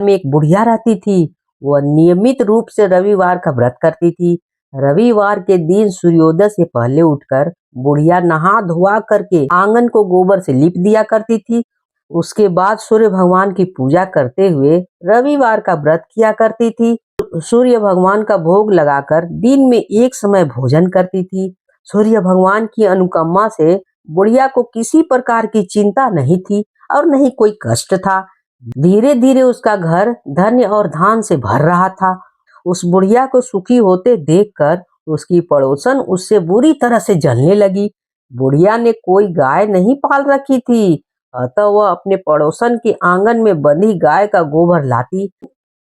में एक बुढ़िया रहती थी। वह नियमित रूप से रविवार का व्रत करती थी। रविवार के दिन सूर्योदय से पहले उठकर बुढ़िया नहा धोआ करके आंगन को गोबर से लीप दिया करती थी। उसके बाद सूर्य भगवान की पूजा करते हुए रविवार का व्रत किया करती थी। सूर्य भगवान का भोग लगाकर दिन में एक समय भोजन करती थी। सूर्य भगवान की अनुकंपा से बुढ़िया को किसी प्रकार की चिंता नहीं थी और नहीं कोई कष्ट था। धीरे धीरे उसका घर धन्य और धान से भर रहा था। उस बुढ़िया को सुखी होते देखकर उसकी पड़ोसन उससे बुरी तरह से जलने लगी। बुढ़िया ने कोई गाय नहीं पाल रखी थी, अतः वह अपने पड़ोसन के आंगन में बंधी गाय का गोबर लाती।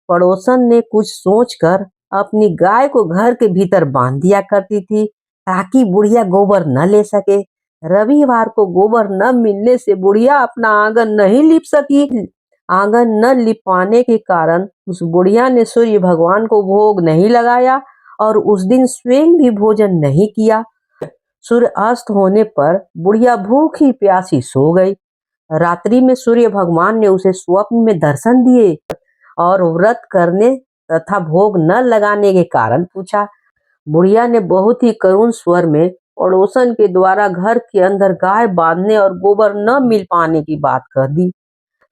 पड़ोसन ने कुछ सोचकर अपनी गाय को घर के भीतर बांध दिया करती थी ताकि बुढ़िया गोबर न ले सके। रविवार को गोबर न मिलने से बुढ़िया अपना आंगन नहीं लीप सकी। आंगन न लिप पाने के कारण उस बुढ़िया ने सूर्य भगवान को भोग नहीं लगाया और उस दिन स्वयं भी भोजन नहीं किया। सूर्य अस्त होने पर बुढ़िया भूखी प्यासी सो गई। रात्रि में सूर्य भगवान ने उसे स्वप्न में दर्शन दिए और व्रत करने तथा भोग न लगाने के कारण पूछा। बुढ़िया ने बहुत ही करुण स्वर में पड़ोसन के द्वारा घर के अंदर गाय बांधने और गोबर न मिल पाने की बात कह दी।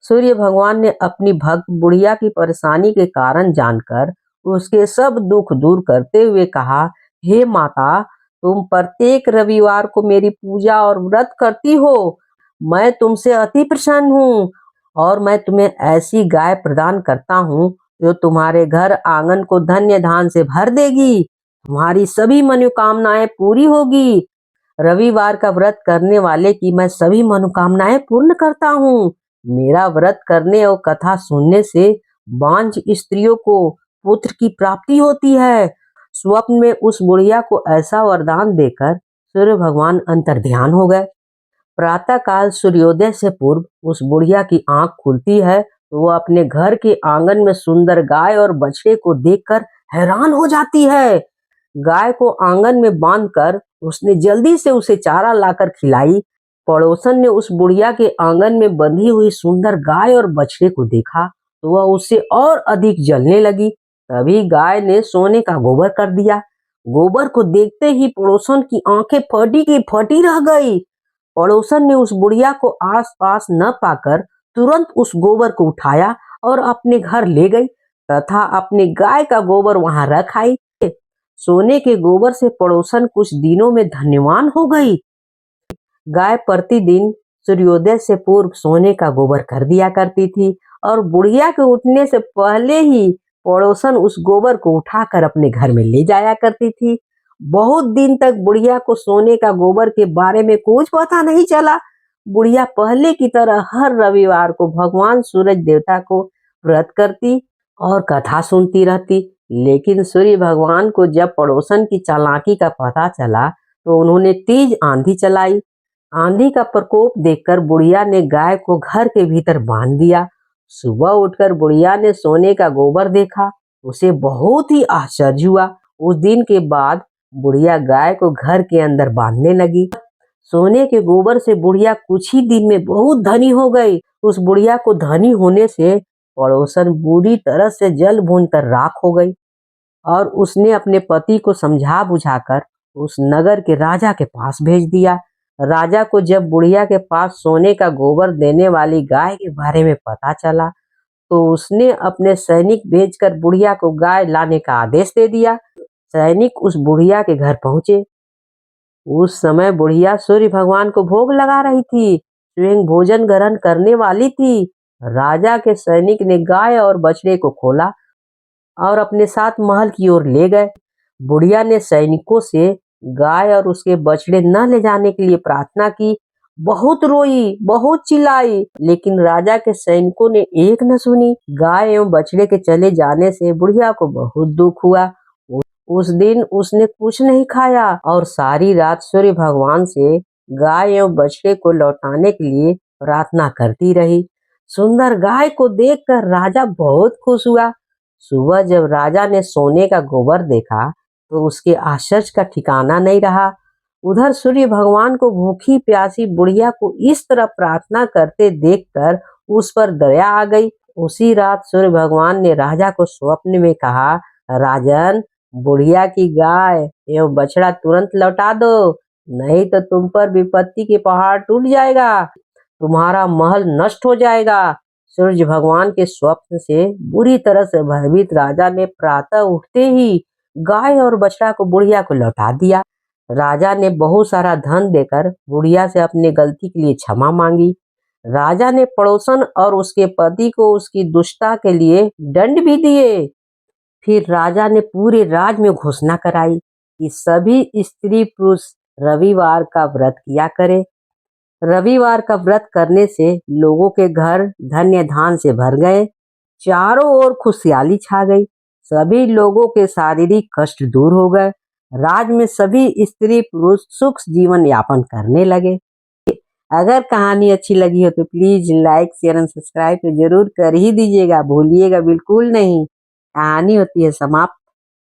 सूर्य भगवान ने अपनी भक्त बुढ़िया की परेशानी के कारण जानकर उसके सब दुख दूर करते हुए कहा, हे माता, तुम प्रत्येक रविवार को मेरी पूजा और व्रत करती हो। मैं तुमसे अति प्रसन्न हूँ और मैं तुम्हें ऐसी गाय प्रदान करता हूँ जो तुम्हारे घर आंगन को धन्य धान से भर देगी। तुम्हारी सभी मनोकामनाएं पूरी होगी। रविवार का व्रत करने वाले की मैं सभी मनोकामनाएं पूर्ण करता हूँ। मेरा व्रत करने और कथा सुनने से बांझ स्त्रियों को पुत्र की प्राप्ति होती है। स्वप्न में उस बुढ़िया को ऐसा वरदान देकर सूर्य भगवान अंतर्ध्यान हो गए। प्रातः काल सूर्योदय से पूर्व उस बुढ़िया की आंख खुलती है तो वह अपने घर के आंगन में सुंदर गाय और बछड़े को देखकर हैरान हो जाती है। गाय को आंगन में बांधकर उसने जल्दी से उसे चारा लाकर खिलाई। पड़ोसन ने उस बुढ़िया के आंगन में बंधी हुई सुंदर गाय और बछड़े को देखा तो वह उससे और अधिक जलने लगी। तभी गाय ने सोने का गोबर कर दिया। गोबर को देखते ही पड़ोसन की आंखें फटी की फटी रह गई। पड़ोसन ने उस बुढ़िया को आस पास न पाकर तुरंत उस गोबर को उठाया और अपने घर ले गई तथा अपनी गाय का गोबर वहां रख आई। सोने के गोबर से पड़ोसन कुछ दिनों में धन्यवान हो गई। गाय प्रतिदिन सूर्योदय से पूर्व सोने का गोबर कर दिया करती थी और बुढ़िया के उठने से पहले ही पड़ोसन उस गोबर को उठाकर अपने घर में ले जाया करती थी। बहुत दिन तक बुढ़िया को सोने का गोबर के बारे में कुछ पता नहीं चला। बुढ़िया पहले की तरह हर रविवार को भगवान सूरज देवता को व्रत करती और कथा सुनती रहती। लेकिन सूर्य भगवान को जब पड़ोसन की चालाकी का पता चला तो उन्होंने तेज आंधी चलाई। आंधी का प्रकोप देखकर बुढ़िया ने गाय को घर के भीतर बांध दिया। सुबह उठकर बुढ़िया ने सोने का गोबर देखा, उसे बहुत ही आश्चर्य हुआ। उस दिन के बाद बुढ़िया गाय को घर के अंदर बांधने लगी। सोने के गोबर से बुढ़िया कुछ ही दिन में बहुत धनी हो गई। उस बुढ़िया को धनी होने से पड़ोसन बुरी तरह से जल भून कर राख हो गई और उसने अपने पति को समझा बुझाकर उस नगर के राजा के पास भेज दिया। राजा को जब बुढ़िया के पास सोने का गोबर देने वाली गाय के बारे में पता चला तो उसने अपने सैनिक भेजकर बुढ़िया को गाय लाने का आदेश दे दिया। सैनिक उस बुढ़िया के घर पहुंचे। उस समय बुढ़िया सूर्य भगवान को भोग लगा रही थी, स्वयं भोजन ग्रहण करने वाली थी। राजा के सैनिक ने गाय और बछड़े को खोला और अपने साथ महल की ओर ले गए। बुढ़िया ने सैनिकों से गाय और उसके बछड़े न ले जाने के लिए प्रार्थना की। बहुत रोई, बहुत चिल्लाई, लेकिन राजा के सैनिकों ने एक न सुनी। गाय एवं बछड़े के चले जाने से बुढ़िया को बहुत दुख हुआ। उस दिन उसने कुछ नहीं खाया और सारी रात सूर्य भगवान से गाय एवं बछड़े को लौटाने के लिए प्रार्थना करती रही। सुंदर गाय को देखकर राजा बहुत खुश हुआ। सुबह जब राजा ने सोने का गोबर देखा तो उसके आश्चर्य का ठिकाना नहीं रहा। उधर सूर्य भगवान को भूखी प्यासी बुढ़िया को इस तरह प्रार्थना करते देखकर उस पर दया आ गई। उसी रात सूर्य भगवान ने राजा को स्वप्न में कहा, राजन, बुढ़िया की गाय एवं बछड़ा तुरंत लौटा दो, नहीं तो तुम पर विपत्ति के पहाड़ टूट जाएगा, तुम्हारा महल नष्ट हो जाएगा। सूर्य भगवान के स्वप्न से बुरी तरह से भयभीत राजा ने प्रातः उठते ही गाय और बछड़ा को बुढ़िया को लौटा दिया। राजा ने बहुत सारा धन देकर बुढ़िया से अपनी गलती के लिए क्षमा मांगी। राजा ने पड़ोसन और उसके पति को उसकी दुष्टता के लिए दंड भी दिए। फिर राजा ने पूरे राज में घोषणा कराई कि सभी स्त्री पुरुष रविवार का व्रत किया करें। रविवार का व्रत करने से लोगों के घर धन्य धान से भर गए, चारों ओर खुशहाली छा गई, सभी लोगों के शारीरिक कष्ट दूर हो गए, राज में सभी स्त्री पुरुष सुख जीवन यापन करने लगे। अगर कहानी अच्छी लगी हो तो please like share and subscribe तो जरूर कर ही दीजिएगा, भूलिएगा बिल्कुल नहीं। कहानी होती है समाप्त।